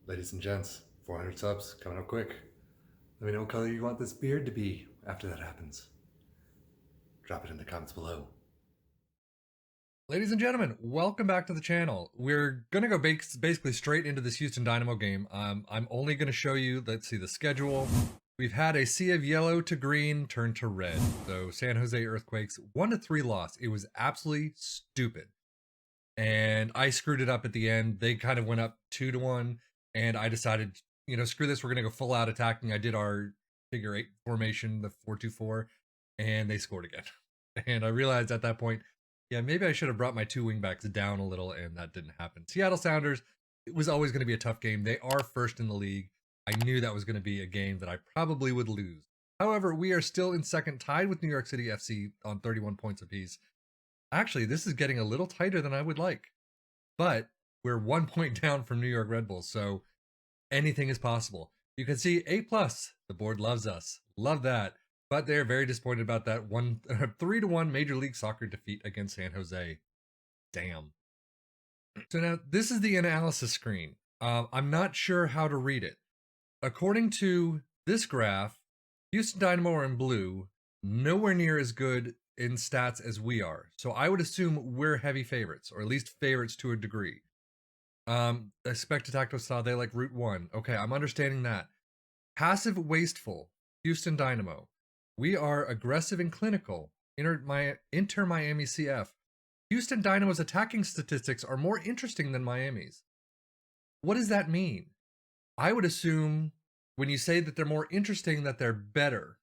Ladies and gents, 400 subs coming up quick. Let me know what color you want this beard to be after that happens. Drop it in the comments below. Ladies and gentlemen, welcome back to the channel. We're going to go basically straight into this Houston Dynamo game. I'm only going to show you, let's see, the schedule. We've had a sea of yellow to green turn to red. So San Jose Earthquakes, 1-3 loss. It was absolutely stupid. And I screwed it up at the end. They kind of went up 2-1. And I decided, screw this. We're going to go full out attacking. I did our figure 8 formation, the 4-2-4, and they scored again. And I realized at that point, yeah, maybe I should have brought my 2 wingbacks down a little, and that didn't happen. Seattle Sounders, it was always going to be a tough game. They are first in the league. I knew that was going to be a game that I probably would lose. However, we are still in second, tied with New York City FC on 31 points apiece. Actually, this is getting a little tighter than I would like. But we're 1 point down from New York Red Bulls, so anything is possible. You can see A+. The board loves us. Love that. But they're very disappointed about that 3-1 Major League Soccer defeat against San Jose. Damn. So now, this is the analysis screen. I'm not sure how to read it. According to this graph, Houston Dynamo are in blue, nowhere near as good in stats as we are. So I would assume we're heavy favorites, or at least favorites to a degree. Expect tactical style, they like Route 1. Okay, I'm understanding that. Passive wasteful, Houston Dynamo. We are aggressive and clinical, Inter Miami CF. Houston Dynamo's attacking statistics are more interesting than Miami's. What does that mean? I would assume when you say that they're more interesting, that they're better.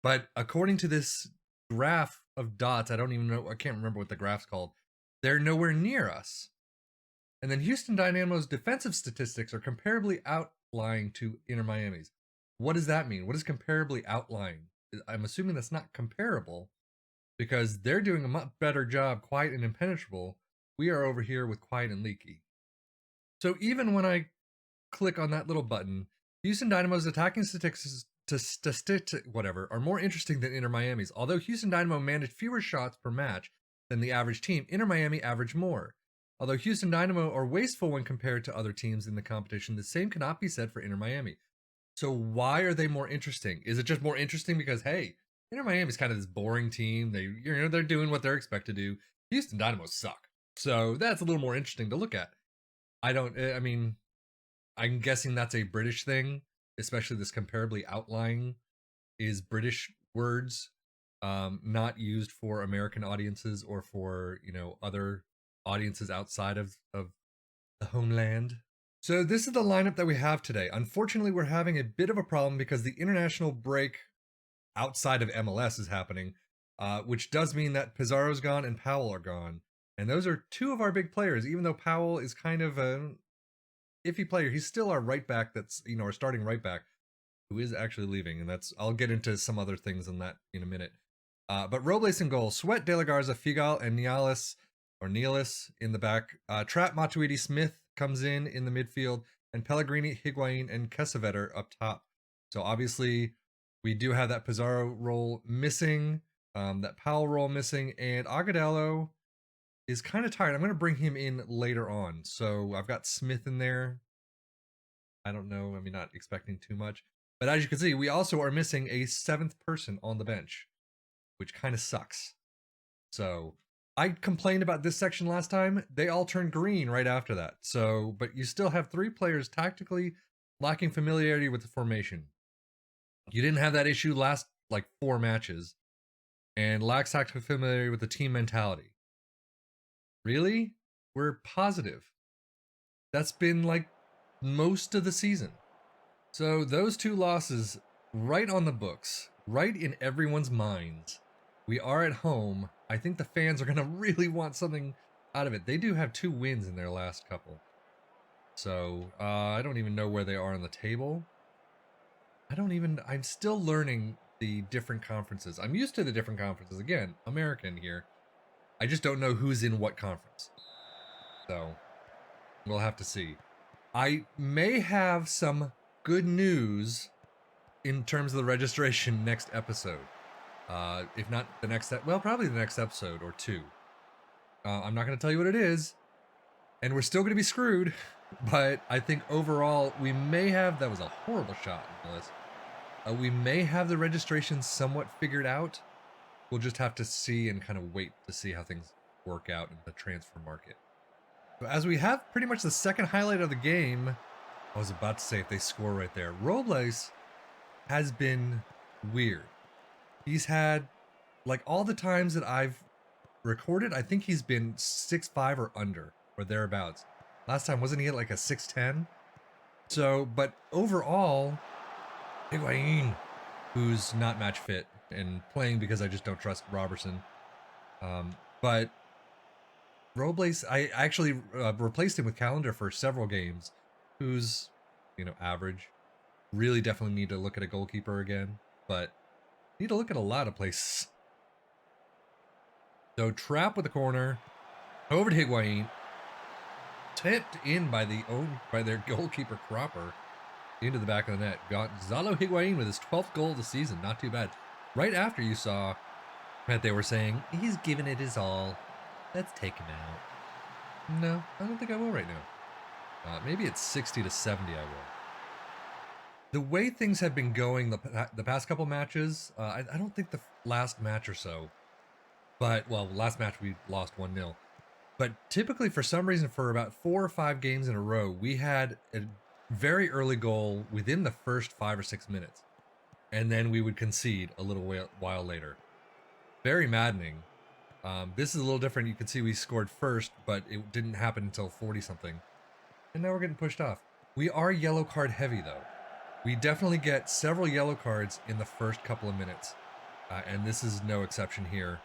But according to this graph of dots, I don't even know, I can't remember what the graph's called. They're nowhere near us. And then Houston Dynamo's defensive statistics are comparably outlying to Inter Miami's. What does that mean? What is comparably outlying? I'm assuming that's not comparable because they're doing a much better job, quiet and impenetrable. We are over here with quiet and leaky. So even when I click on that little button, Houston Dynamo's attacking statistics are more interesting than Inter Miami's. Although Houston Dynamo managed fewer shots per match than the average team, Inter Miami averaged more. Although Houston Dynamo are wasteful when compared to other teams in the competition, the same cannot be said for Inter Miami. So why are they more interesting? Is it just more interesting because, hey, Inter Miami is kind of this boring team. They're doing what they're expected to do. Houston Dynamo suck. So that's a little more interesting to look at. I'm guessing that's a British thing, especially this comparably outlying is British words, not used for American audiences or for, other audiences outside of the homeland. So this is the lineup that we have today. Unfortunately, we're having a bit of a problem because the international break outside of MLS is happening, which does mean that Pizarro's gone and Powell are gone. And those are 2 of our big players, even though Powell is kind of an iffy player. He's still our right back that's, our starting right back, who is actually leaving. And I'll get into some other things on that in a minute. But Robles in goal, Sweat, De La Garza, Figal, and Nialis in the back. Trapp, Matuidi, Smith comes in the midfield, and Pellegrini, Higuain, and Kesavetter up top. So obviously, we do have that Pizarro role missing, that Powell role missing, and Agudelo is kind of tired. I'm going to bring him in later on. So I've got Smith in there. I don't know. Not expecting too much. But as you can see, we also are missing a 7th person on the bench, which kind of sucks. So I complained about this section last time. They all turned green right after that. So, but you still have 3 players tactically lacking familiarity with the formation. You didn't have that issue last 4 matches, and lacks tactical familiarity with the team mentality. Really? We're positive. That's been most of the season. So those 2 losses right on the books, right in everyone's minds. We are at home. I think the fans are going to really want something out of it. They do have 2 wins in their last couple. So I don't even know where they are on the table. I'm still learning the different conferences. I'm used to the different conferences. Again, American here. I just don't know who's in what conference. So we'll have to see. I may have some good news in terms of the registration next episode. If not the next, probably the next episode or 2. I'm not going to tell you what it is, and we're still going to be screwed. But I think overall, we may have, that was a horrible shot, Nicholas. We may have the registration somewhat figured out. We'll just have to see and kind of wait to see how things work out in the transfer market. So as we have pretty much the second highlight of the game, I was about to say if they score right there. Robles has been weird. He's had, like, all the times that I've recorded, I think he's been 6'5" or under, or thereabouts. Last time, wasn't he at like a 6'10"? So, but overall, Higuain, who's not match fit and playing because I just don't trust Robertson. But Robles, I actually replaced him with Calendar for several games, who's, average. Really definitely need to look at a goalkeeper again, but need to look at a lot of places. So trap with the corner, over to Higuain, tipped in by their goalkeeper Cropper into the back of the net. Gonzalo Higuain with his 12th goal of the season, not too bad. Right after you saw that they were saying, he's giving it his all, let's take him out. No, I don't think I will right now. Maybe it's 60 to 70 I will. The way things have been going the past couple matches, I don't think the last match or so, but, well, last match we lost 1-0. But typically, for some reason, for about 4 or 5 games in a row, we had a very early goal within the first 5 or 6 minutes. And then we would concede a little while later. Very maddening. This is a little different. You can see we scored first, but it didn't happen until 40-something. And now we're getting pushed off. We are yellow card heavy, though. We definitely get several yellow cards in the first couple of minutes. And this is no exception here.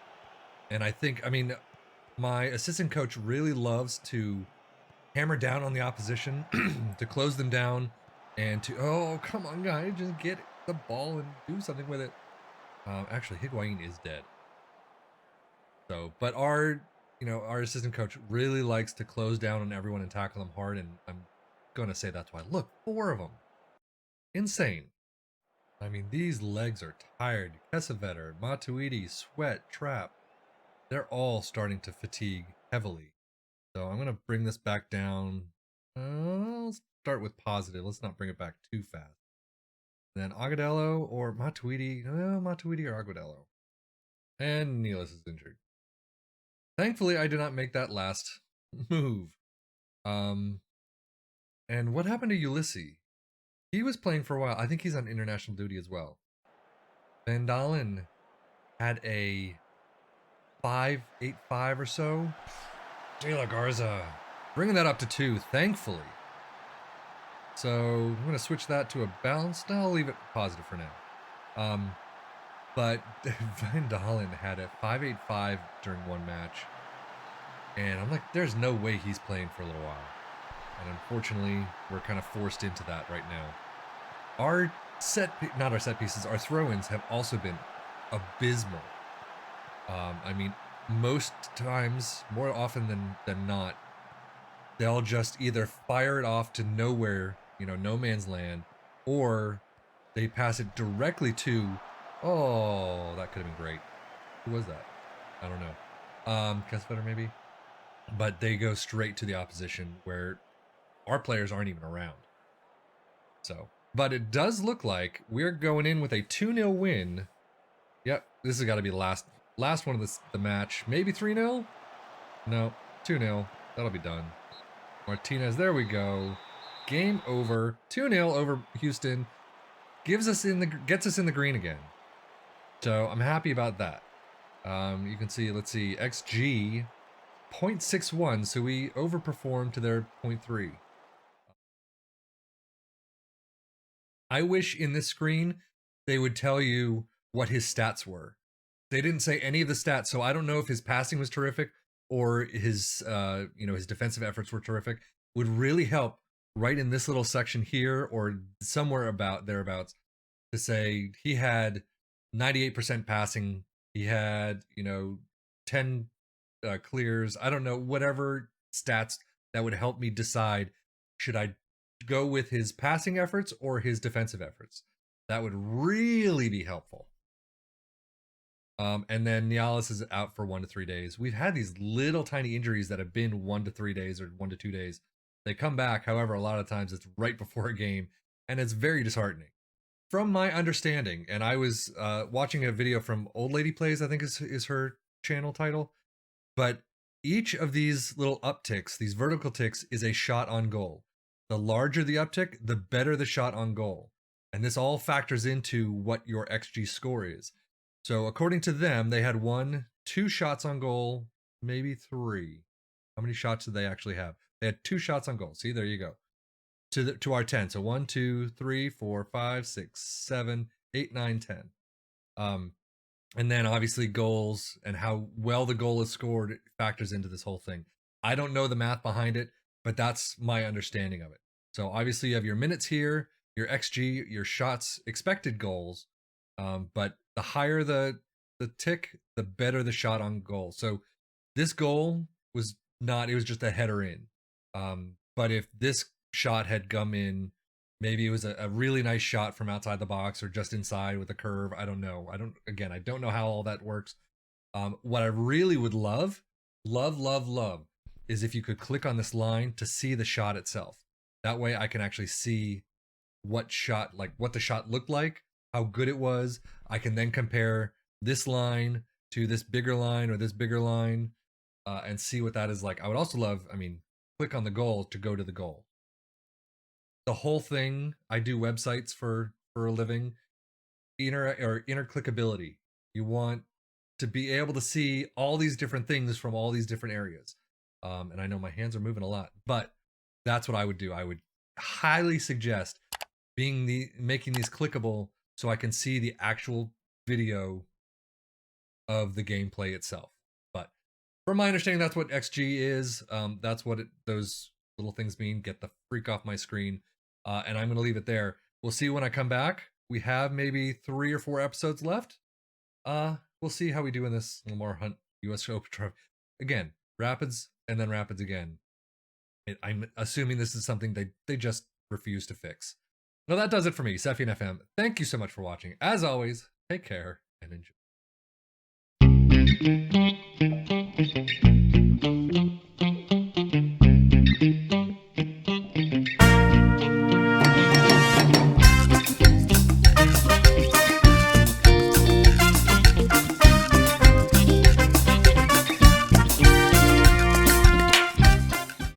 And I think, my assistant coach really loves to hammer down on the opposition, to close them down, and to, oh, come on, guys, just get the ball and do something with it. Actually, Higuain is dead. So, but our assistant coach really likes to close down on everyone and tackle them hard, and I'm going to say that's why. Look, 4 of them. Insane. These legs are tired. Kesevetter, Matuidi, Sweat, Trap. They're all starting to fatigue heavily. So I'm going to bring this back down. Let's start with positive. Let's not bring it back too fast. Then Agudelo or Matuidi. Matuidi or Agudelo. And Nealis is injured. Thankfully, I did not make that last move. And what happened to Ulysses? He was playing for a while. I think he's on international duty as well. Van Dalen had a 5.85 or so. De La Garza bringing that up to 2, thankfully. So I'm going to switch that to a balanced. No, I'll leave it positive for now. But Van Dalen had a 5.85 during one match. And I'm like, there's no way he's playing for a little while. And unfortunately, we're kind of forced into that right now. Our our throw-ins have also been abysmal. Most times, more often than not, they'll just either fire it off to nowhere, no man's land, or they pass it directly to, oh, that could have been great. Who was that? I don't know. Kessbetter maybe? But they go straight to the opposition where our players aren't even around. So, but it does look like we're going in with a 2-0 win. Yep, this has got to be the last one of the match. Maybe 3-0? No, 2-0. That'll be done. Martinez, there we go. Game over. 2-0 over Houston. Gets us in the green again. So I'm happy about that. You can see, let's see, XG 0.61, so we overperformed to their 0.3. I wish in this screen they would tell you what his stats were. They didn't say any of the stats, so I don't know if his passing was terrific or his his defensive efforts were terrific. Would really help right in this little section here or somewhere about thereabouts to say he had 98% passing, he had 10 clears, I don't know, whatever stats that would help me decide should I go with his passing efforts or his defensive efforts. That would really be helpful. And then Nialis is out for 1 to 3 days. We've had these little tiny injuries that have been 1 to 3 days or 1 to 2 days. They come back, however, a lot of times it's right before a game, and it's very disheartening. From my understanding, and I was watching a video from Old Lady Plays, I think is her channel title, but each of these little upticks, these vertical ticks, is a shot on goal. The larger the uptick, the better the shot on goal. And this all factors into what your XG score is. So according to them, they had 2 shots on goal, maybe 3. How many shots did they actually have? They had 2 shots on goal. See, there you go. To our 10. So 1, 2, 3, 4, 5, 6, 7, 8, 9, 10. And then obviously goals and how well the goal is scored factors into this whole thing. I don't know the math behind it, but that's my understanding of it. So obviously you have your minutes here, your XG, your shots, expected goals. But the higher the tick, the better the shot on goal. So this goal was not, it was just a header in. But if this shot had come in, maybe it was a really nice shot from outside the box or just inside with a curve. I don't know. I don't know how all that works. What I really would love is if you could click on this line to see the shot itself. That way I can actually see what the shot looked like, how good it was. I can then compare this line to this bigger line or this bigger line and see what that is like. I would also love, click on the goal to go to the goal. The whole thing, I do websites for a living. Inner clickability. You want to be able to see all these different things from all these different areas. And I know my hands are moving a lot, but that's what I would do. I would highly suggest making these clickable so I can see the actual video of the gameplay itself. But from my understanding, that's what XG is. That's what those little things mean. Get the freak off my screen. And I'm going to leave it there. We'll see when I come back. We have maybe 3 or 4 episodes left. We'll see how we do in this little more Hunt US Open Trophy. Again, Rapids and then Rapids again. I'm assuming this is something they just refuse to fix. Well, that does it for me, Sefian FM. Thank you so much for watching. As always, take care and enjoy.